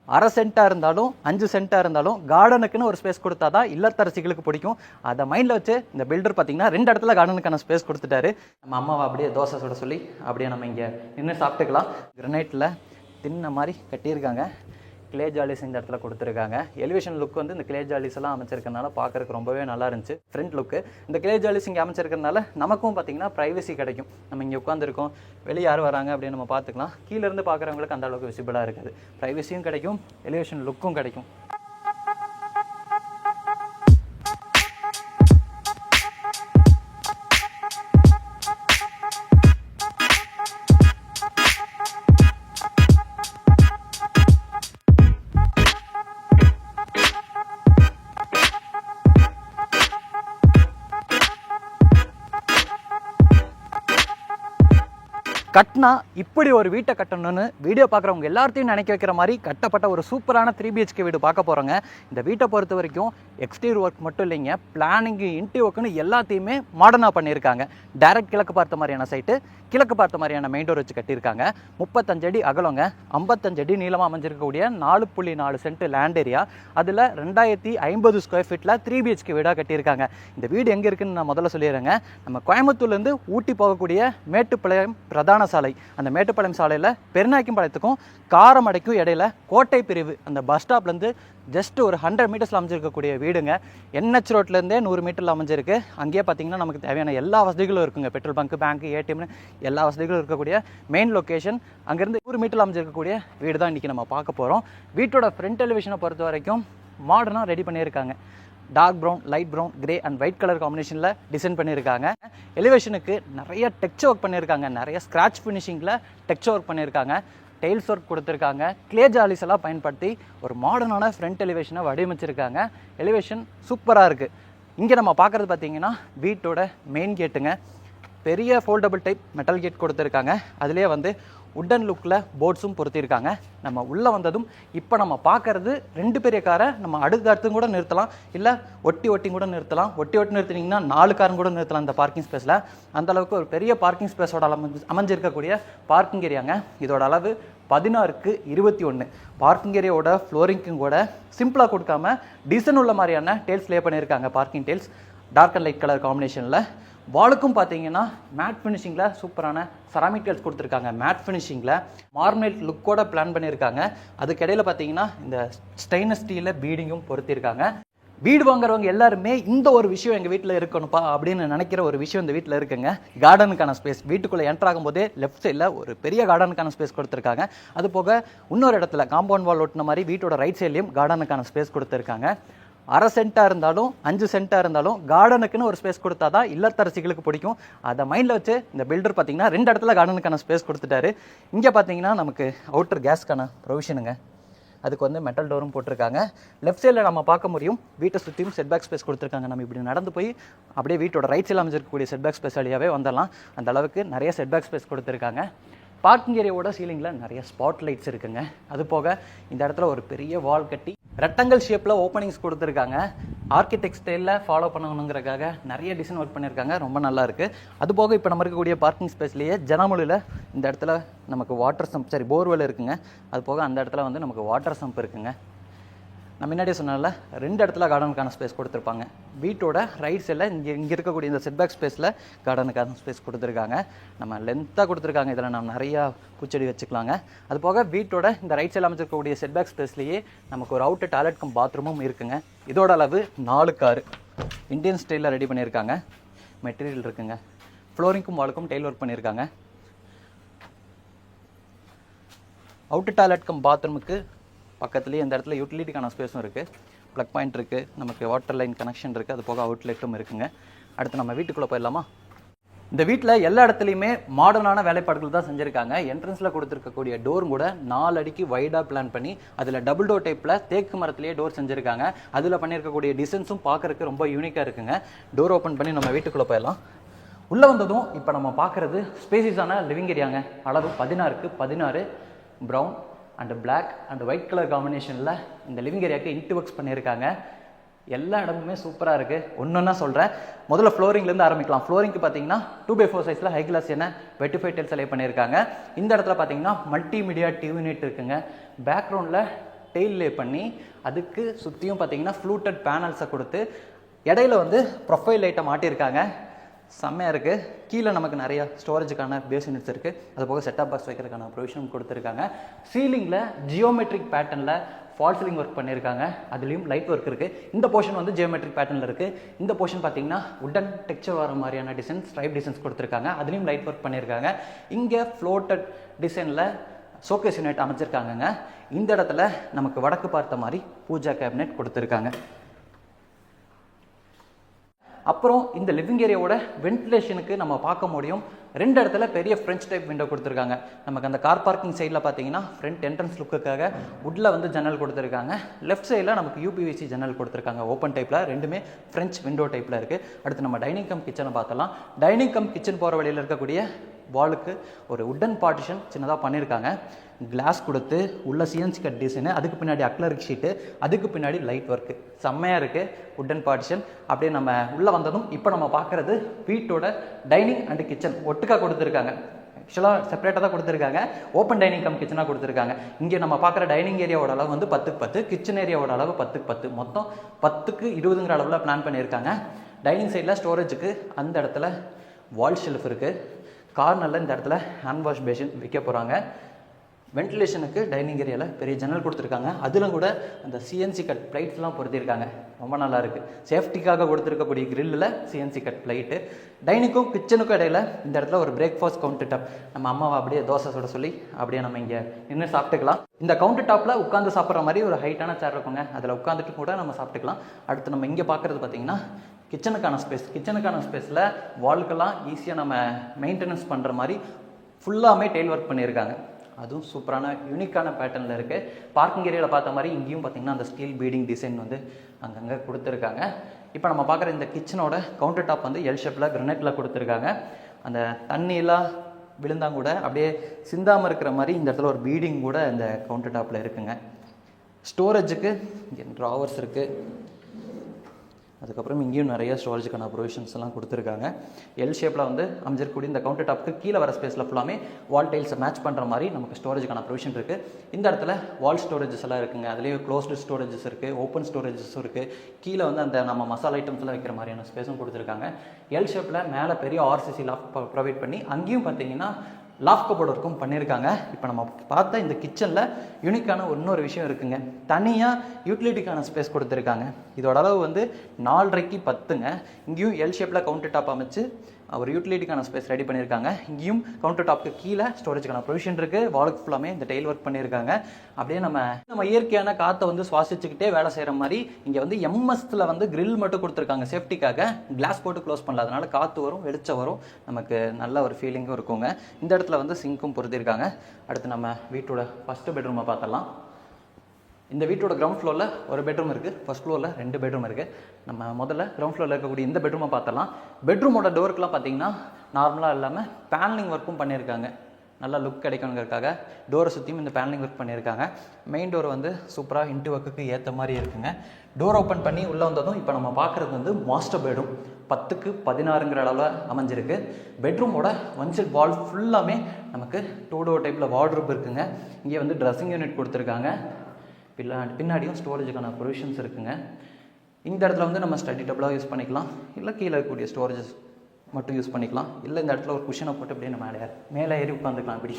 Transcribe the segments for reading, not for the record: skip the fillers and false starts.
அரை சென்ட்டாக இருந்தாலும் 5 சென்ட்டாக இருந்தாலும் கார்டனுக்குன்னு ஒரு ஸ்பேஸ் கொடுத்தா தான் இல்லத்தரசிகளுக்கு பிடிக்கும். அதை மைண்டில் வச்சு இந்த பில்டர் பார்த்தீங்கன்னா 2 இடத்துல கார்டனுக்கான ஸ்பேஸ் கொடுத்துட்டாரு. நம்ம அம்மாவை அப்படியே தோசை சுட சொல்லி அப்படியே நம்ம இங்கே நின்று சாப்பிட்டுக்கலாம். கிரனைட்டில் தின்ன மாதிரி கட்டியிருக்காங்க. கிளே ஜாலிஸ் இந்த இடத்துல கொடுத்துருக்காங்க. எலிவேஷன் லுக் வந்து இந்த கிளே ஜாலிஸ் எல்லாம் அமைச்சிருக்கனால பார்க்கறதுக்கு ரொம்பவே நல்லா இருந்துச்சு. ஃப்ரண்ட் லுக்கு இந்த கிளே ஜாலிஸ் இங்கே அமைச்சிருக்கிறதுனால நமக்கும் பார்த்தீங்கன்னா ப்ரைவசி கிடைக்கும். நம்ம இங்கே உட்காந்துருக்கோம், வெளியே யார் வராங்க அப்படின்னு நம்ம பார்த்துக்கலாம். கீழேருந்து பார்க்குறவங்களுக்கு அந்த அளவுக்கு விசிபிளாக இருக்காது. ப்ரைவசியும் கிடைக்கும், எலிவேஷன் லுக்கும் கிடைக்கும். கட்டினா இப்படி ஒரு வீட்டை கட்டணும்னு வீடியோ பார்க்குறவங்க எல்லாத்தையும் நினைக்க வைக்கிற மாதிரி கட்டப்பட்ட ஒரு சூப்பரான 3 BHK வீடு பார்க்க போகிறோங்க. இந்த வீட்டை பொறுத்த வரைக்கும் எக்ஸ்டீரியர் ஒர்க் மட்டும் இல்லைங்க, பிளானிங்கு இன்டீரியர் ஒர்க்குன்னு எல்லாத்தையுமே மாடர்னாக பண்ணியிருக்காங்க. டைரக்ட் கிழக்கு பார்த்த மாதிரியான சைட்டு, கிழக்கு பார்த்த மாதிரியான மெயின் டோர் வச்சு கட்டியிருக்காங்க. 35 அடி அகலங்க, 55 அடி நீளமாக அமைஞ்சிருக்கக்கூடிய 4.4 சென்ட் லேண்ட் ஏரியா. அதில் 2050 ஸ்கொயர் ஃபீட்டில் 3 BHK வீடாக கட்டியிருக்காங்க. இந்த வீடு எங்கே இருக்குதுன்னு நான் முதல்ல சொல்லிடுறேங்க. நம்ம கோயம்புத்தூர்லேருந்து ஊட்டி போகக்கூடிய மேட்டுப்பாளையம் பிரதான சாலை, அந்த மேட்டுப்பாளையம் சாலையில் பெருநாயக்கம்பாளையத்துக்கும் காரமடைக்கும் இடையில கோட்டை பிரிவு அந்த பஸ் ஸ்டாப்லேருந்து ஜஸ்ட் ஒரு 100 மீட்டர்ஸில் அமைஞ்சிருக்கக்கூடிய வீடுங்க. NH ரோட்லேருந்தே 100 மீட்டரில் அமைஞ்சிருக்கு. அங்கேயே பார்த்தீங்கன்னா நமக்கு தேவையான எல்லா வசதிகளும் இருக்குங்க. பெட்ரோல் பங்க், பேங்க், ஏடிஎம்னு எல்லா வசதிகளும் இருக்கக்கூடிய மெயின் லொக்கேஷன். அங்கேருந்து 100 மீட்டரில் அமைஞ்சிருக்கக்கூடிய வீடு தான் இன்றைக்கி நம்ம பார்க்க போகிறோம். வீட்டோட ஃப்ரண்ட் எலிவேஷனை பொறுத்த வரைக்கும் மாடர்னாக ரெடி பண்ணியிருக்காங்க. Dark brown, light brown, grey and white colour காம்பினேஷனில் டிசைன் பண்ணியிருக்காங்க. எலிவேஷனுக்கு நிறைய டெக்ஸ்சர் ஒர்க் பண்ணியிருக்காங்க. நிறைய ஸ்க்ராட்ச் ஃபினிஷிங்கில் டெக்ஸ்சர் ஒர்க் பண்ணியிருக்காங்க. டைல்ஸ் ஒர்க் கொடுத்துருக்காங்க. கிளே ஜாலிஸ் எல்லாம் பயன்படுத்தி ஒரு மாடர்னான ஃப்ரண்ட் எலிவேஷனை வடிவமைச்சிருக்காங்க. எலிவேஷன் சூப்பராக இருக்குது. இங்கே நம்ம பார்க்குறது பார்த்தீங்கன்னா வீட்டோட மெயின் கேட்டுங்க. பெரிய ஃபோல்டபுள் டைப் மெட்டல் கேட் கொடுத்துருக்காங்க. அதிலே வந்து உட்டன் லுக்கில் போர்ட்ஸும் பொருத்திருக்காங்க. நம்ம உள்ளே வந்ததும் இப்போ நம்ம பார்க்குறது 2 பெரிய காரை நம்ம அடுத்து கூட நிறுத்தலாம், இல்லை ஒட்டி கூட நிறுத்தலாம். ஒட்டி நிறுத்தினீங்கன்னா 4 காரும் கூட நிறுத்தலாம் இந்த பார்க்கிங் ஸ்பேஸில். அந்தளவுக்கு ஒரு பெரிய பார்க்கிங் ஸ்பேஸோட அமைஞ்சிருக்கக்கூடிய பார்க்கிங் ஏரியாங்க. இதோட அளவு 16க்கு 21. பார்க்கிங் ஏரியாவோட ஃப்ளோரிங்க்கும் கூட சிம்பிளாக கொடுக்காம டிசைன் உள்ள மாதிரியான டைல்ஸ் லே பண்ணியிருக்காங்க. Parking tiles dark and light colour காம்பினேஷனில். வாலுக்கும் பார்த்தீங்கன்னா மேட் ஃபினிஷிங்கில் சூப்பரான செராமிக் டைல்ஸ் கொடுத்துருக்காங்க. மேட் ஃபினிஷிங்கில் மார்மலைட் லுக்கோட பிளான் பண்ணியிருக்காங்க. அதுக்கிடையில் பார்த்தீங்கன்னா இந்த ஸ்டெயின்லெஸ் ஸ்டீலில் பீடிங்கும் பொருத்திருக்காங்க. வீடு வாங்குறவங்க எல்லாருமே இந்த ஒரு விஷயம் எங்கள் வீட்டில் இருக்கணும்ப்பா அப்படின்னு நினைக்கிற ஒரு விஷயம் இந்த வீட்டில் இருக்குங்க. கார்டனுக்கான ஸ்பேஸ். வீட்டுக்குள்ளே என்டர் ஆகும்போதே லெஃப்ட் சைடில் ஒரு பெரிய கார்டனுக்கான ஸ்பேஸ் கொடுத்துருக்காங்க. அது போக இன்னொரு இடத்துல காம்பவுண்ட் வால் ஒட்டின மாதிரி வீட்டோட ரைட் சைட்லேயும் கார்டனுக்கான ஸ்பேஸ் கொடுத்துருக்காங்க. அரை சென்ட்டாக இருந்தாலும் 5 சென்ட்டாக இருந்தாலும் கார்டனுக்குன்னு ஒரு ஸ்பேஸ் கொடுத்தா தான் இல்லத்தரசிகளுக்கு பிடிக்கும். அதை மைண்டில் வச்சு இந்த பில்டர் பார்த்தீங்கன்னா 2 இடத்துல கார்டனுக்கான ஸ்பேஸ் கொடுத்துட்டாரு. இங்கே பார்த்தீங்கன்னா நமக்கு அவுட்டர் கேஸ்க்கான ப்ரொவிஷனுங்க. அதுக்கு வந்து மெட்டல் டோரும் போட்டிருக்காங்க. லெஃப்ட் சைடில் நம்ம பார்க்க முடியும் வீட்டை சுற்றியும் செட்பேக் ஸ்பேஸ் கொடுத்துருக்காங்க. நம்ம இப்படி நடந்து போய் அப்படியே வீட்டோட ரைட் சைடில் அமைஞ்சிருக்கக்கூடிய செட்பேக் ஸ்பேஸ் வழியாகவே வந்துடலாம். அந்த அளவுக்கு நிறைய செட்பேக் ஸ்பேஸ் கொடுத்துருக்காங்க. பார்க்கிங் ஏரியாவோட சீலிங்கில் நிறைய ஸ்பாட் லைட்ஸ் இருக்குங்க. அது போக இந்த இடத்துல ஒரு பெரிய வால் கட்டி ரெக்டாங்கிள் ஷேப்பில் ஓப்பனிங்ஸ் கொடுத்துருக்காங்க. ஆர்கிடெக்ட் ஸ்டைலில் ஃபாலோ பண்ணணுங்கிறதுக்காக நிறைய டிசைன் ஒர்க் பண்ணியிருக்காங்க. ரொம்ப நல்லா இருக்குது. அது போக இப்போ நம்ம இருக்கக்கூடிய பார்க்கிங் ஸ்பேஸ்லேயே ஜனமொழியில் இந்த இடத்துல நமக்கு வாட்டர் சம்ப் போர்வெல் இருக்குங்க. அது போக அந்த இடத்துல வந்து நமக்கு வாட்டர் சம்ப் இருக்குங்க. நான் முன்னாடியே சொன்னால 2 இடத்துல கார்டனுக்கான ஸ்பேஸ் கொடுத்துருப்பாங்க. வீட்டோட ரைட் சைடில் இங்கே இருக்கக்கூடிய இந்த செட்பேக் ஸ்பேஸில் கார்டனுக்கான ஸ்பேஸ் கொடுத்துருக்காங்க. நம்ம லென்த்தாக கொடுத்துருக்காங்க. இதில் நம்ம நிறையா பூச்செடி வச்சுக்கலாங்க. அது போக வீட்டோட இந்த ரைட் சைடில் அமைச்சிருக்கக்கூடிய செட்பேக் ஸ்பேஸ்லேயே நமக்கு ஒரு அவுட் டாய்லெட் கம் பாத்ரூமும் இருக்குங்க. இதோட அளவு 4 காரு இந்தியன் ஸ்டைலில் ரெடி பண்ணியிருக்காங்க. மெட்டீரியல் இருக்குங்க. ஃப்ளோரிங்க்கும் வாலுக்கும் டைல் ஒர்க் பண்ணியிருக்காங்க. அவுட் டாய்லெட் கம் பாத்ரூமுக்கு பக்கத்துலேயே இந்த இடத்துல யூட்டிலிட்டிக்கான ஸ்பேஸும் இருக்குது. ப்ளக் பாயிண்ட் இருக்குது. நமக்கு வாட்டர் லைன் கனெக்ஷன் இருக்குது. அது போக அவுட்லெட்டும் இருக்குங்க. அடுத்து நம்ம வீட்டுக்குள்ளே போயிடலாமா? இந்த வீட்டில் எல்லா இடத்துலையுமே மாடர்னான வேலைப்பாடுகள் தான் செஞ்சுருக்காங்க. என்ட்ரன்ஸில் கொடுத்துருக்கக்கூடிய டோரும் கூட 4 அடிக்கு வைடாக பிளான் பண்ணி அதில் டபுள் டோர் டைப்பில் தேக்கு மரத்துலேயே டோர் செஞ்சுருக்காங்க. அதில் பண்ணியிருக்கக்கூடிய டிசைன்ஸும் பார்க்குறதுக்கு ரொம்ப யூனிக்காக இருக்குங்க. டோர் ஓப்பன் பண்ணி நம்ம வீட்டுக்குள்ளே போயிடலாம். உள்ளே வந்ததும் இப்போ நம்ம பார்க்குறது ஸ்பேசிஸான லிவிங் ஏரியாங்க. அளவு 16க்கு 16 brown and black and white colour காம்பினேஷனில் இந்த லிவிங் ஏரியாவுக்கு இன்ட்டு ஒர்க்ஸ் பண்ணியிருக்காங்க. எல்லா இடமுமே சூப்பராக இருக்குது. ஒன்றுன்னா சொல்கிறேன். முதல்ல ஃப்ளோரிங்லேருந்து ஆரம்பிக்கலாம். ஃப்ளோரிங்க்கு பார்த்தீங்கன்னா 2x4 சைஸில் ஹை கிளாஸ் என்ன வெட்டிஃபை டைல்ஸ் செலக்ட் பண்ணியிருக்காங்க. இந்த இடத்துல பார்த்தீங்கன்னா மல்டிமீடியா டிவி யூனிட் இருக்குங்க. பேக்ரவுண்டில் டெயில் லே பண்ணி அதுக்கு சுற்றியும் பார்த்தீங்கன்னா ஃப்ளூட்டட் பேனல்ஸை கொடுத்து இடையில வந்து ப்ரொஃபைல் லைட்டை மாட்டியிருக்காங்க. செம்மையாக இருக்குது. கீழே நமக்கு நிறைய ஸ்டோரேஜுக்கான பேசின்ஸ் இருக்குது. அது போக செட்டப் பாக்ஸ் வைக்கிறதுக்கான ப்ரொவிஷனும் கொடுத்துருக்காங்க. சீலிங்கில் ஜியோமெட்ரிக் பேட்டர்னில் ஃபால் சீலிங் ஒர்க் பண்ணியிருக்காங்க. அதுலேயும் லைட் ஒர்க் இருக்குது. இந்த போர்ஷன் வந்து ஜியோமெட்ரிக் பேட்டர்னில் இருக்குது. இந்த போர்ஷன் பார்த்தீங்கன்னா உடன் டெக்ஸ்சர் வர மாதிரியான டிசைன்ஸ், ஸ்ட்ரைப் டிசைன்ஸ் கொடுத்துருக்காங்க. அதுலேயும் லைட் ஒர்க் பண்ணியிருக்காங்க. இங்கே ஃப்ளோட்டட் டிசைனில் ஷோகேஸ் யூனிட் அமைச்சிருக்காங்கங்க. இந்த இடத்துல நமக்கு வடக்கு பார்த்த மாதிரி பூஜா கேபினெட் கொடுத்துருக்காங்க. அப்புறம் இந்த லிவிங் ஏரியாவோட வென்டிலேஷனுக்கு நம்ம பார்க்க முடியும், 2 இடத்துல பெரிய ஃப்ரெஞ்ச் டைப் விண்டோ கொடுத்துருக்காங்க. நமக்கு அந்த கார் பார்க்கிங் சைடில் பார்த்தீங்கன்னா ஃப்ரண்ட் என்ட்ரன்ஸ் லுக்குக்காக உட்ல வந்து ஜன்னல் கொடுத்துருக்காங்க. லெஃப்ட் சைடில் நமக்கு யூபிவிசி ஜன்னல் கொடுத்துருக்காங்க. ஓப்பன் டைப்பில், ரெண்டுமே ஃப்ரெஞ்ச் விண்டோ டைப்பில் இருக்குது. அடுத்து நம்ம டைனிங் கம் கிச்சனை பார்த்தலாம். டைனிங் கம் கிச்சன் போகிற வழியில் இருக்கக்கூடிய வாலுக்கு ஒரு உட்டன் பார்ட்டிஷன் சின்னதாக பண்ணியிருக்காங்க. கிளாஸ் கொடுத்து உள்ள சிஎன்சி கட் டிசைனு, அதுக்கு பின்னாடி அக்லரிக் ஷீட்டு, அதுக்கு பின்னாடி லைட் ஒர்க்கு செம்மையாக இருக்குது. உட்டன் பார்ட்டிஷன் அப்படியே நம்ம உள்ளே வந்ததும் இப்போ நம்ம பார்க்குறது வீட்டோட டைனிங் அண்ட் கிச்சன் ஒட்டுக்காக கொடுத்துருக்காங்க. ஆக்சுவலாக செப்பரேட்டாக தான் கொடுத்துருக்காங்க. ஓப்பன் டைனிங் கம் கிச்சனாக கொடுத்துருக்காங்க. இங்கே நம்ம பார்க்குற டைனிங் ஏரியாவோட அளவு வந்து 10x10, கிச்சன் ஏரியாவோட அளவு 10x10, மொத்தம் 10x20ங்கிற அளவில் பிளான் பண்ணியிருக்காங்க. டைனிங் சைடில் ஸ்டோரேஜுக்கு அந்த இடத்துல வால் ஷெல்ஃப் இருக்குது. கார்னரில் இந்த இடத்துல ஹேண்ட் வாஷ் பேஷன் வைக்க போகிறாங்க. வென்டிலேஷனுக்கு டைனிங் ஏரியாவில் பெரிய ஜன்னல் கொடுத்துருக்காங்க. அதிலும் கூட அந்த சிஎன்சி கட் பிளைட்ஸ்லாம் பொருத்திருக்காங்க. ரொம்ப நல்லா இருக்குது. சேஃப்டிக்காக கொடுத்துருக்கக்கூடிய கிரில்லில் சிஎன்சி கட் பிளைட்டு. டைனிங்கும் கிச்சனுக்கும் இடையில இந்த இடத்துல ஒரு பிரேக்ஃபாஸ்ட் கவுண்டர் டாப், நம்ம அம்மாவை அப்படியே தோசை சுட சொல்லி அப்படியே நம்ம இங்கே நின்று சாப்பிட்டுக்கலாம். இந்த கவுண்டர் டாப்பில் உட்காந்து சாப்பிட்ற மாதிரி ஒரு ஹைட்டான சேர் இருக்குங்க. அதில் உட்காந்துட்டு கூட நம்ம சாப்பிட்டுக்கலாம். அடுத்து நம்ம இங்கே பார்க்குறது பார்த்திங்கன்னா கிச்சனுக்கான ஸ்பேஸ். கிச்சனுக்கான ஸ்பேஸில் வால்க்கெல்லாம் ஈஸியாக நம்ம மெயின்டெனன்ஸ் பண்ணுற மாதிரி ஃபுல்லாமே டெயில் ஒர்க் பண்ணியிருக்காங்க. அதுவும் சூப்பரான யூனிக்கான பேட்டர்னில் இருக்குது. பார்க்கிங் ஏரியாவில் பார்த்த மாதிரி இங்கேயும் பார்த்திங்கன்னா அந்த ஸ்டீல் பீடிங் டிசைன் வந்து அங்கங்கே கொடுத்துருக்காங்க. இப்போ நம்ம பார்க்குற இந்த கிச்சனோட கவுண்டர் டாப் வந்து எல் ஷேப்பில் கிரனைட்டில் கொடுத்துருக்காங்க. அந்த தண்ணியெல்லாம் விழுந்தாங்க கூட அப்படியே சிந்தாமல் இருக்கிற மாதிரி இந்த இடத்துல ஒரு பீடிங் கூட இந்த கவுண்டர் டாப்பில் இருக்குங்க. ஸ்டோரேஜுக்கு இங்கே ட்ராவர்ஸ் இருக்குது. அதுக்கப்புறம் இங்கேயும் நிறைய ஸ்டோரேஜுக்கான ப்ரொவிஷன்ஸ் எல்லாம் கொடுத்துருக்காங்க. எல் ஷேப்பில் வந்து அமைஞ்சிருக்கக்கூடிய இந்த கவுண்டர் டாப்புக்கு கீழே வர ஸ்பேஸில் ஃபுல்லாமே வால் டைல்ஸை மேட்ச் பண்ணுற மாதிரி நமக்கு ஸ்டோரேஜுக்கான ப்ரொவிஷன் இருக்குது. இந்த இடத்துல வால் ஸ்டோரேஜஸ் எல்லாம் இருக்குங்க. அதுலேயே க்ளோஸ்டு ஸ்டோரேஜஸ் இருக்குது, ஓப்பன் ஸ்டோரேஜஸும் இருக்குது. கீழே வந்து அந்த நம்ம மசாலா ஐட்டம்ஸ்லாம் வைக்கிற மாதிரியான ஸ்பேஸும் கொடுத்துருக்காங்க. எல் ஷேப்பில் மேலே பெரிய ஆர்சிசி லாஃப்ட் ப்ரொவைட் பண்ணி அங்கேயும் பார்த்தீங்கன்னா லாஃப்ட் கபோர்ட் ஒர்க்கும் பண்ணியிருக்காங்க. இப்போ நம்ம பார்த்தா இந்த கிச்சனில் யூனிக்கான இன்னொரு விஷயம் இருக்குங்க. தனியாக யூட்டிலிட்டிக்கான ஸ்பேஸ் கொடுத்துருக்காங்க. இதோட அளவு வந்து 4.5x10ங்க. இங்கேயும் எல் ஷேப்பில் கவுண்டர் டாப் அமைச்சு ஒரு யூட்டிலிட்டிக்கான ஸ்பேஸ் ரெடி பண்ணியிருக்காங்க. இங்கேயும் கவுண்டர் டாப்க்கு கீழே ஸ்டோரேஜுக்கான ப்ரொவிஷன் இருக்குது. வாலுக்கு ஃபுல்லாமே இந்த டெயில் ஒர்க் பண்ணியிருக்காங்க. அப்படியே நம்ம இயற்கையான காற்றை வந்து சுவாசிச்சுக்கிட்டே வேலை செய்கிற மாதிரி இங்கே வந்து எம்எஸ்ல வந்து கிரில் மட்டும் கொடுத்துருக்காங்க சேஃப்டிக்காக. கிளாஸ் போட்டு க்ளோஸ் பண்ணல, அதனால காற்று வரும், வெளிச்சம் வரும், நமக்கு நல்ல ஒரு ஃபீலிங்கும் இருக்குங்க. இந்த இடத்துல வந்து சிங்க்கும் பொருத்திருக்காங்க. அடுத்து நம்ம வீட்டோட ஃபஸ்ட்டு பெட்ரூமை பார்த்தலாம். இந்த வீட்டோட கிரவுண்ட் ஃப்ளோரில் ஒரு பெட்ரூம் இருக்குது, ஃபர்ஸ்ட் ஃப்ளோரில் 2 பெட்ரூம் இருக்குது. நம்ம முதல்ல கிரவுண்ட் ஃப்ளோரில் இருக்கக்கூடிய இந்த பெட்ரூமை பார்த்தலாம். பெட்ரூமோட டோருக்குலாம் பார்த்தீங்கன்னா நார்மலாக இல்லாமல் பேனலிங் ஒர்க்கும் பண்ணியிருக்காங்க. நல்லா லுக் கிடைக்கணுங்கிறதுக்காக டோரை சுற்றியும் இந்த பேனலிங் ஒர்க் பண்ணியிருக்காங்க. மெயின் டோர் வந்து சூப்பராக இன்ட்டு ஒர்க்குக்கு ஏற்ற மாதிரி இருக்குங்க. டோர் ஓப்பன் பண்ணி உள்ளே வந்ததும் இப்போ நம்ம பார்க்குறது வந்து மாஸ்டர் பெட்ரூம். 10x16ங்கிற அளவில் அமைஞ்சிருக்கு. பெட்ரூமோட ஒன் சைட் வால் ஃபுல்லாமே நமக்கு 2 டோர் டைப்பில் வார்ட்ரோப் இருக்குங்க. இங்கே வந்து ட்ரெஸ்ஸிங் யூனிட் கொடுத்துருக்காங்க. பின்னாடியும் ஸ்டோரேஜுக்கான ப்ரொவிஷன்ஸ் இருக்குங்க. இந்த இடத்துல வந்து நம்ம ஸ்டடி டேபிளாக யூஸ் பண்ணிக்கலாம், இல்லை கீழே இருக்கக்கூடிய ஸ்டோரேஜஸ் மட்டும் யூஸ் பண்ணிக்கலாம், இல்லை இந்த இடத்துல ஒரு குஷனை போட்டு அப்படியே நம்ம மேலே ஏறி உட்காந்துக்கலாம். இப்படி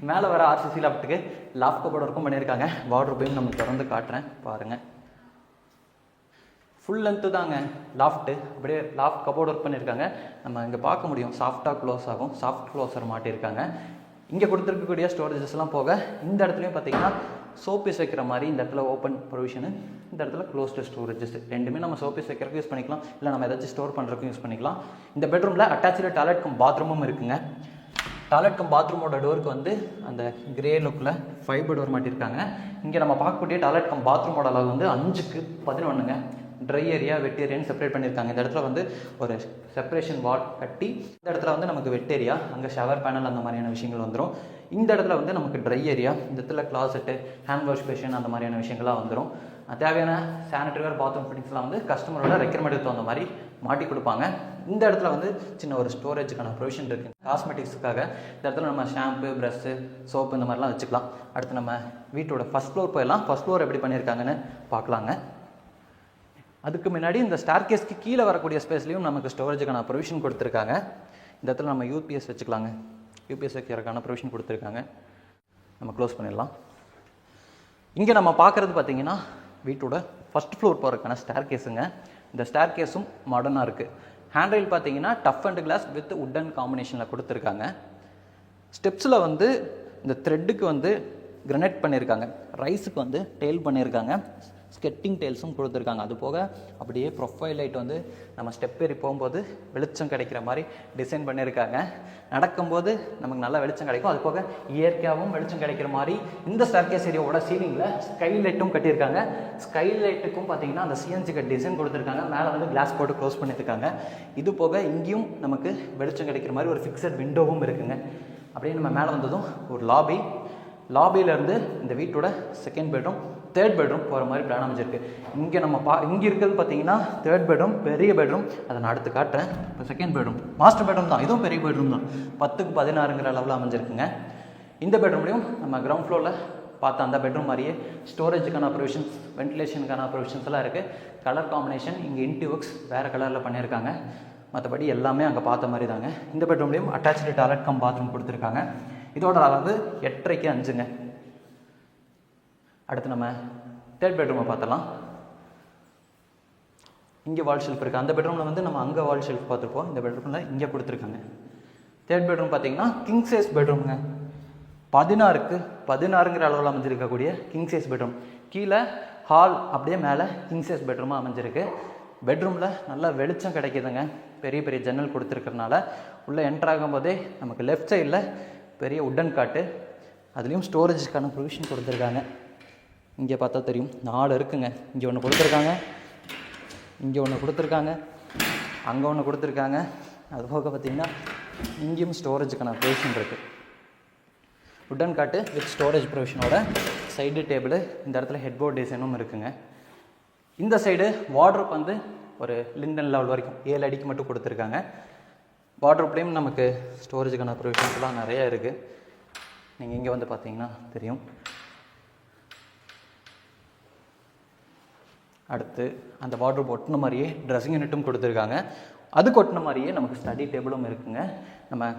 மேலே வர ஆர்சிசி லாஃப்ட்டுக்கு லாஃப்ட் கபோர்ட் ஒர்க்கும் பண்ணியிருக்காங்க. வார்ட்ரோப்பையும் நம்ம திறந்து காட்டுறேன் பாருங்கள். ஃபுல் லென்த்து தாங்க லாஃப்ட்டு. அப்படியே லாஃப்ட் கபோர்ட் ஒர்க் பண்ணியிருக்காங்க. நம்ம இங்கே பார்க்க முடியும் சாஃப்டாக க்ளோஸ் ஆகும், சாஃப்ட் க்ளோஸர் மாட்டியிருக்காங்க. இங்கே கொடுத்துருக்கக்கூடிய ஸ்டோரேஜஸ்லாம் போக இந்த இடத்துலையும் பார்த்தீங்கன்னா சோப்பீஸ் வைக்கிற மாதிரி இந்த இடத்துல ஓப்பன் ப்ரொவிஷனு, இந்த இடத்துல க்ளோஸ்டு ஸ்டோரேஜஸ். ரெண்டுமே நம்ம சோப்பீஸ் வைக்கிறதுக்கு யூஸ் பண்ணிக்கலாம், இல்லை நம்ம ஏதாச்சும் ஸ்டோர் பண்ணுறதுக்கும் யூஸ் பண்ணிக்கலாம். இந்த பெட்ரூமில் அட்டாச்சு டாய்லெட் கம் பாத்ரூமும் இருக்குங்க. டாய்லெட் கம் பாத்ரூமோட டோருக்கு வந்து அந்த கிரே லுக்கில் ஃபைபர் டோர் மாட்டியிருக்காங்க. இங்கே நம்ம பார்க்கக்கூடிய டாய்லெட் கம் பாத்ரூமோட அளவு வந்து 5x11ங்க. ட்ரை ஏரியா, வெட் ஏரியான்னு செப்பரேட் பண்ணியிருக்காங்க. இந்த இடத்துல வந்து ஒரு செப்பரேஷன் வால் கட்டி இந்த இடத்துல வந்து நமக்கு வெட் ஏரியா, அங்கே ஷவர் பேனல் அந்த மாதிரியான விஷயங்கள் வந்துடும். இந்த இடத்துல வந்து நமக்கு ட்ரை ஏரியா, இந்த இடத்துல கிளாசெட்டு, ஹேண்ட் வாஷ் பேஷன் அந்த மாதிரியான விஷயங்கள்லாம் வந்துடும். தேவையான சானிட்டரி வேர், பாத்ரூம் ஃபிட்டிங்ஸ்லாம் வந்து கஸ்டமரோட ரெக்யர்மெண்ட்டுக்கு தகுந்த மாதிரி மாட்டி கொடுப்பாங்க. இந்த இடத்துல வந்து சின்ன ஒரு ஸ்டோரேஜுக்கான ப்ரொவிஷன் இருக்குது. காஸ்மெட்டிக்ஸுக்காக இந்த இடத்துல நம்ம ஷாம்பு, ப்ரஷ்ஷு, சோப்பு இந்த மாதிரிலாம் வச்சுக்கலாம். அடுத்து நம்ம வீட்டோட ஃபஸ்ட் ஃப்ளோர் போயிடலாம். ஃபஸ்ட் ஃப்ளோர் எப்படி பண்ணியிருக்காங்கன்னு பார்க்கலாங்க. அதுக்கு முன்னாடி இந்த ஸ்டார்கேஸ்க்கு கீழே வரக்கூடிய ஸ்பேஸ்லையும் நமக்கு ஸ்டோரேஜுக்கான ப்ரொவிஷன் கொடுத்துருக்காங்க. இந்த இடத்துல நம்ம யூபிஎஸ் வச்சுக்கலாங்க. யூபிஎஸ் வைக்கிறதுக்கான ப்ரொவிஷன் கொடுத்துருக்காங்க. நம்ம க்ளோஸ் பண்ணிடலாம். இங்கே நம்ம பார்க்குறது பார்த்தீங்கன்னா வீட்டோட ஃபஸ்ட் ஃப்ளோர் போகிறதுக்கான ஸ்டார்கேஸுங்க. இந்த ஸ்டார்கேஸும் மாடர்னாக இருக்குது. ஹேண்ட் ரெயில் பார்த்தீங்கன்னா tough and glass with wooden காம்பினேஷனில் கொடுத்துருக்காங்க. ஸ்டெப்ஸில் வந்து இந்த த்ரெட்டுக்கு வந்து கிரனைட் பண்ணியிருக்காங்க. ரைஸுக்கு வந்து டெயில் பண்ணியிருக்காங்க. ஸ்கெட்டிங் டெயில்ஸும் கொடுத்துருக்காங்க. அது போக அப்படியே ப்ரொஃபைல் லைட் வந்து நம்ம ஸ்டெப் ஏறி போகும்போது வெளிச்சம் கிடைக்கிற மாதிரி டிசைன் பண்ணியிருக்காங்க. நடக்கும்போது நமக்கு நல்லா வெளிச்சம் கிடைக்கும். அது போக இயற்கையாகவும் வெளிச்சம் கிடைக்கிற மாதிரி இந்த ஸ்டார்கேஸ் ஏரியாவோட சீலிங்கில் ஸ்கை லைட்டும் கட்டியிருக்காங்க. ஸ்கை லைட்டுக்கும் பார்த்தீங்கன்னா அந்த சிஎன்சி கட் டிசைன் கொடுத்துருக்காங்க. மேலே வந்து கிளாஸ் போட்டு க்ளோஸ் பண்ணியிருக்காங்க. இது போக இங்கேயும் நமக்கு வெளிச்சம் கிடைக்கிற மாதிரி ஒரு ஃபிக்ஸட் விண்டோவும் இருக்குங்க. அப்படியே நம்ம மேலே வந்ததும் ஒரு லாபியிலேருந்து இந்த வீட்டோட செகண்ட் பெட்ரூம், தேர்ட் பெட்ரூம் போகிற மாதிரி பிளான் அமைச்சிருக்கு. இங்கே நம்ம இங்கே இருக்கிறது பார்த்தீங்கன்னா தேர்ட் பெட்ரூம், பெரிய பெட்ரூம். அதை நான் அடுத்து காட்டுறேன். இப்போ செகண்ட் பெட்ரூம் மாஸ்டர் பெட்ரூம் தான். இதுவும் பெரிய பெட்ரூம் தான். 10க்கு 16ங்கிற அளவில் அமைஞ்சிருக்குங்க. இந்த பெட்ரூம்லையும் நம்ம கிரவுண்ட் ஃப்ளோரில் பார்த்த அந்த பெட்ரூம் மாதிரியே ஸ்டோரேஜுக்கான ப்ரொவிஷன்ஸ், வென்டிலேஷனுக்கான ப்ரொவிஷன்ஸ் எல்லாம் இருக்குது. கலர் காம்பினேஷன் இங்கே இன்டிவர்க்ஸ் வேறு கலரில் பண்ணியிருக்காங்க. மற்றபடி எல்லாமே அங்கே பார்த்த மாதிரி தாங்க. இந்த பெட்ரூம்லேயும் அட்டாச்சு டாய்லெட் கம் பாத்ரூம் கொடுத்துருக்காங்க. இதோட அளவு 8:30க்கு 5ங்க. அடுத்து நம்ம தேர்ட் பெட்ரூமை பார்த்தலாம். இங்கே வால் ஷெல்ஃப் இருக்குது. அந்த பெட்ரூமில் வந்து நம்ம அங்கே வால் ஷெல்ஃப் பார்த்துருப்போம். இந்த பெட்ரூமில் இங்கே கொடுத்துருக்காங்க. தேர்ட் பெட்ரூம் பார்த்தீங்கன்னா கிங் சைஸ் பெட்ரூம்ங்க. 16க்கு 16ங்கிற அளவில் அமைஞ்சிருக்கக்கூடிய கிங் சைஸ் பெட்ரூம். கீழே ஹால், அப்படியே மேலே கிங் சைஸ் பெட்ரூமாக அமைஞ்சிருக்கு. பெட்ரூமில் நல்லா வெளிச்சம் கிடைக்கிதுங்க. பெரிய பெரிய ஜன்னல் கொடுத்துருக்கறனால உள்ளே என்ட்ராகும் போதே நமக்கு லெஃப்ட் சைடில் பெரிய உட்டன் காட்டு, அதுலேயும் ஸ்டோரேஜுக்கான ப்ரொவிஷன் கொடுத்துருக்காங்க. இங்கே பார்த்தா தெரியும் 4 இருக்குங்க. இங்கே ஒன்று கொடுத்துருக்காங்க, இங்கே ஒன்று கொடுத்துருக்காங்க, அங்கே ஒன்று கொடுத்துருக்காங்க. அது போக பார்த்திங்கன்னா இங்கேயும் ஸ்டோரேஜுக்கான ப்ரொவிஷன் இருக்குது. உட்டன் காட்டு வித் ஸ்டோரேஜ் ப்ரொவிஷனோட சைடு டேபிள், இந்த இடத்துல ஹெட்போர்ட் டிசைனும் இருக்குங்க. இந்த சைடு வார்ட்ரோப் வந்து ஒரு லிண்டன் லெவல் வரைக்கும் 7 அடிக்கு மட்டும் கொடுத்துருக்காங்க. வார்ட்ரோப்லேயும் நமக்கு ஸ்டோரேஜுக்கான ப்ரொவிஷன்ஸ்லாம் நிறையா இருக்குது. நீங்கள் இங்கே வந்து பார்த்தீங்கன்னா தெரியும். அடுத்து அந்த வார்ட்ரோப் ஒட்டின மாதிரியே ட்ரெஸ்ஸிங் யூனிட்டும் கொடுத்துருக்காங்க. அதுக்கு ஒட்டின மாதிரியே நமக்கு ஸ்டடி டேபிளும் இருக்குங்க. நம்ம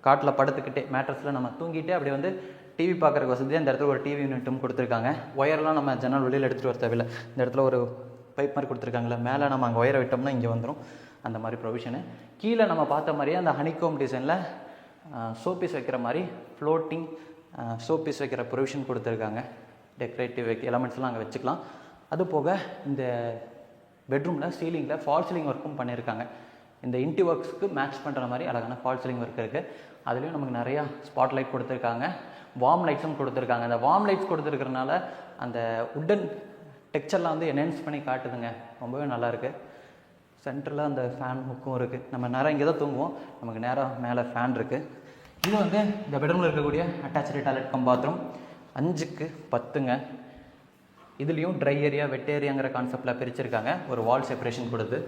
காட்டில் படுத்துக்கிட்டே மேட்ரஸில் நம்ம தூங்கிட்டே அப்படி வந்து டிவி பார்க்குறக்கு வசதியாக இந்த இடத்துல ஒரு டிவி யூனிட்டும் கொடுத்துருக்காங்க. ஒயர்லாம் நம்ம ஜன்னல் வெளியில் எடுத்துகிட்டு வர தேவையில்லை. இந்த இடத்துல ஒரு பைப் மாதிரி கொடுத்துருக்காங்களே, மேலே நம்ம அங்கே ஒயரை விட்டோம்னா இங்கே வந்துடும். அந்த மாதிரி ப்ரொவிஷனு. கீழே நம்ம பார்த்த மாதிரியே அந்த ஹனிகோம் டிசைனில் ஷோபீஸ் வைக்கிற மாதிரி ஃப்ளோட்டிங் ஷோபீஸ் வைக்கிற ப்ரொவிஷன் கொடுத்துருக்காங்க. டெக்கரேட்டிவ் எலமெண்ட்ஸ்லாம் அங்கே வச்சுக்கலாம். அது போக இந்த பெட்ரூமில் சீலிங்கில் ஃபால் சீலிங் ஒர்க்கும் பண்ணியிருக்காங்க. இந்த இன்டி ஒர்க்ஸ்க்கு மேட்ச் பண்ணுற மாதிரி அழகான ஃபால் சீலிங் ஒர்க் இருக்குது. அதுலேயும் நமக்கு நிறையா ஸ்பாட் லைட் கொடுத்துருக்காங்க. வார்ம் லைட்ஸும் கொடுத்துருக்காங்க. அந்த வார்ம் லைட்ஸ் கொடுத்துருக்கறனால அந்த உட்டன் டெக்ஸ்சர்லாம் வந்து என்ஹான்ஸ் பண்ணி காட்டுதுங்க. ரொம்பவே நல்லாயிருக்கு. சென்டரில் அந்த ஃபேன் ஹுக்கும் இருக்குது. நம்ம நேராக இங்கே தான் தூங்குவோம். நமக்கு நேராக மேலே ஃபேன் இருக்குது. இது வந்து இந்த பெட்ரூமில் இருக்கக்கூடிய அட்டாச்சு டாய்லெட் கம் பாத்ரூம் 5க்கு 10ங்க. இதுலேயும் ட்ரை ஏரியா, வெட் ஏரியாங்கிற கான்செப்டில் பிரிச்சிருக்காங்க. ஒரு வால் செப்பரேஷன் கொடுத்து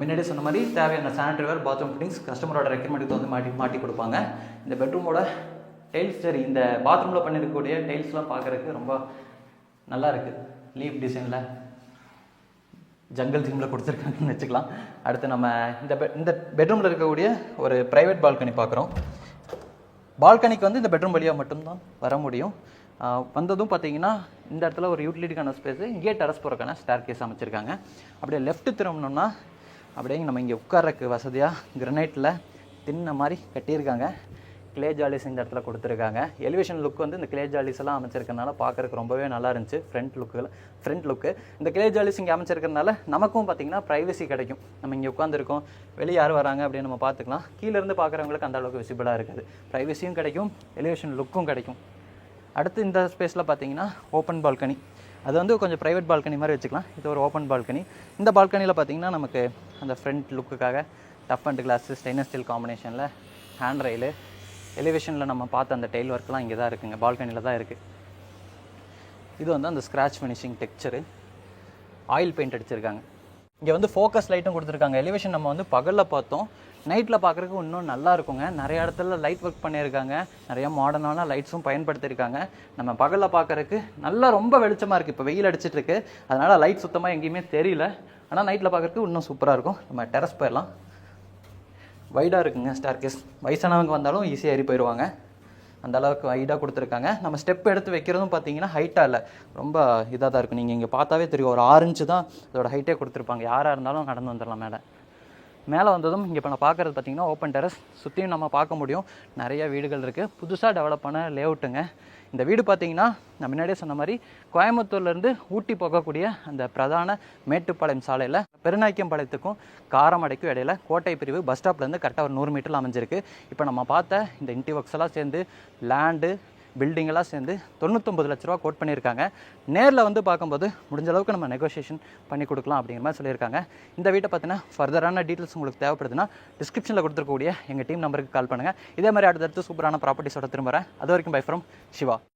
முன்னாடி சொன்ன மாதிரி தேவையான சானிடரி பாத்ரூம் ஃபிட்டிங்ஸ் கஸ்டமரோட ரெக்யர்மெண்ட்டுக்கு வந்து மாட்டி கொடுப்பாங்க. இந்த பெட்ரூமோட டைல்ஸ், சரி இந்த பாத்ரூமில் பண்ணியிருக்கக்கூடிய டைல்ஸ்லாம் பார்க்குறதுக்கு ரொம்ப நல்லா இருக்குது. லீஃப் டிசைனில் ஜங்கல் தீமில் கொடுத்துருக்காங்கன்னு வச்சுக்கலாம். அடுத்து நம்ம இந்த பெட்ரூமில் இருக்கக்கூடிய ஒரு ப்ரைவேட் பால்கனி பார்க்குறோம். பால்கனிக்கு வந்து இந்த பெட்ரூம் வழியாக மட்டும்தான் வர முடியும். வந்ததும் பார்த்தீங்கன்னா இந்த இடத்துல ஒரு யூட்டிலிட்டிக்கான ஸ்பேஸு, இங்கே டெரஸ் போகிறக்கான ஸ்டேர் கேஸ் அமைச்சிருக்காங்க. அப்படியே லெஃப்ட்டு திரும்பினோம்னா அப்படியே நம்ம இங்கே உட்கார்றக்கு வசதியாக கிரனைட்டில் தின்ன மாதிரி கட்டியிருக்காங்க. கிளே ஜாலிஸ் இந்த இடத்துல கொடுத்துருக்காங்க. எலிவேஷன் லுக் வந்து இந்த கிளே ஜாலிஸ் எல்லாம் அமைச்சிருக்கனால பார்க்குறதுக்கு ரொம்பவே நல்லா இருந்துச்சு. ஃப்ரண்ட் லுக்கு இந்த கிளே ஜாலிஸ் இங்கே அமைச்சிருக்கனால நமக்கும் பார்த்திங்கன்னா ப்ரைவசி கிடைக்கும். நம்ம இங்கே உட்காந்துருக்கோம், வெளியே யார் வராங்க அப்படின்னு நம்ம பார்த்துக்கலாம். கீழேருந்து பார்க்குறவங்களுக்கு அந்த அளவுக்கு விசிபிளாக இருக்காது. ப்ரைவசியும் கிடைக்கும், எலிவேஷன் லுக்கும் கிடைக்கும். அடுத்து இந்த ஸ்பேஸில் பார்த்தீங்கன்னா ஓப்பன் பால்கனி. அது வந்து கொஞ்சம் ப்ரைவேட் பால்கனி மாதிரி வச்சுக்கலாம். இது ஒரு ஓப்பன் பால்கனி. இந்த பால்கனியில் பார்த்தீங்கன்னா நமக்கு அந்த ஃப்ரண்ட் லுக்குக்காக tough and glass, stainless steel காம்பினேஷனில் ஹேண்ட் ரெயிலு, எலிவேஷனில் நம்ம பார்த்த அந்த டைல் ஒர்க்லாம் இங்கே தான் இருக்குங்க, பால்கனியில் தான் இருக்குது. இது வந்து அந்த scratch finishing texture, oil paint அடிச்சிருக்காங்க. இங்கே வந்து ஃபோக்கஸ் லைட்டும் கொடுத்துருக்காங்க. எலிவேஷன் நம்ம வந்து பகலில் பார்த்தோம், நைட்டில் பார்க்குறதுக்கு இன்னும் நல்லா இருக்குங்க. நிறைய இடத்துல லைட் ஒர்க் பண்ணியிருக்காங்க, நிறையா மாடர்னான லைட்ஸும் பயன்படுத்தியிருக்காங்க. நம்ம பகலில் பார்க்குறதுக்கு நல்லா ரொம்ப வெளிச்சமாக இருக்குது. இப்போ வெயில் அடிச்சிட்ருக்கு, அதனால் லைட் சுத்தமாக எங்கேயுமே தெரியல. ஆனால் நைட்டில் பார்க்குறதுக்கு இன்னும் சூப்பராக இருக்கும். நம்ம டெரஸ் போயிடலாம். வைடாக இருக்குங்க ஸ்டேர்கேஸ், வயசானவங்க வந்தாலும் ஈஸியாக ஏறி போயிடுவாங்க, அந்த அளவுக்கு வைடாக கொடுத்துருக்காங்க. நம்ம ஸ்டெப் எடுத்து வைக்கிறதும் பார்த்தீங்கன்னா ஹைட்டாக இல்லை, ரொம்ப இதாக தான் இருக்கும். நீங்கள் இங்கே பார்த்தாவே தெரியும், ஒரு 6 இன்ச்சு தான் அதோட ஹைட்டே கொடுத்துருப்பாங்க. யாராக இருந்தாலும் நடந்து வந்துடலாம் மேலே. மேலே வந்ததும் இங்கே இப்போ நான் பார்க்குறது பார்த்தீங்கன்னா ஓப்பன் டெரஸ், சுற்றியும் நம்ம பார்க்க முடியும். நிறைய வீடுகள் இருக்குது, புதுசாக டெவலப் பண்ண லேஅவுட்டுங்க. இந்த வீடு பார்த்தீங்கன்னா நான் முன்னாடியே சொன்ன மாதிரி கோயம்புத்தூர்லேருந்து ஊட்டி போகக்கூடிய அந்த பிரதான மேட்டுப்பாளையம் சாலையில் பெருநாய்க்கம்பாளையத்துக்கும் காரமடைக்கும் இடையில கோட்டை பிரிவு பஸ் ஸ்டாப்லேருந்து கரெக்டாக ஒரு 100 மீட்டரில் அமைஞ்சிருக்கு. இப்போ நம்ம பார்த்த இந்த இன்டி ஒர்க்ஸ் எல்லாம் சேர்ந்து லேண்டு பில்டிங்கெல்லாம் சேர்ந்து 99 லட்ச ரூபா கோட் பண்ணியிருக்காங்க. நேரில் வந்து பார்க்கும்போது முடிஞ்ச அளவுக்கு நம்ம நெகோசியேஷன் பண்ணி கொடுக்கலாம் அப்படிங்கிற மாதிரி சொல்லியிருக்காங்க. இந்த வீட்டை பார்த்தீங்கன்னா ஃபர்தரான டீட்டெயில்ஸ் உங்களுக்கு தேவைப்படுதுன்னா டிஸ்கிரிப்ஷனில் கொடுத்துருக்கக்கூடிய எங்கள் டீம் நம்பருக்கு கால் பண்ணுங்கள். இதே மாதிரி அடுத்தடுத்து சூப்பரான ப்ராப்பர்ட்டிஸோட திரும்புகிறேன். அது வரைக்கும் பை ஃப்ரம் சிவா.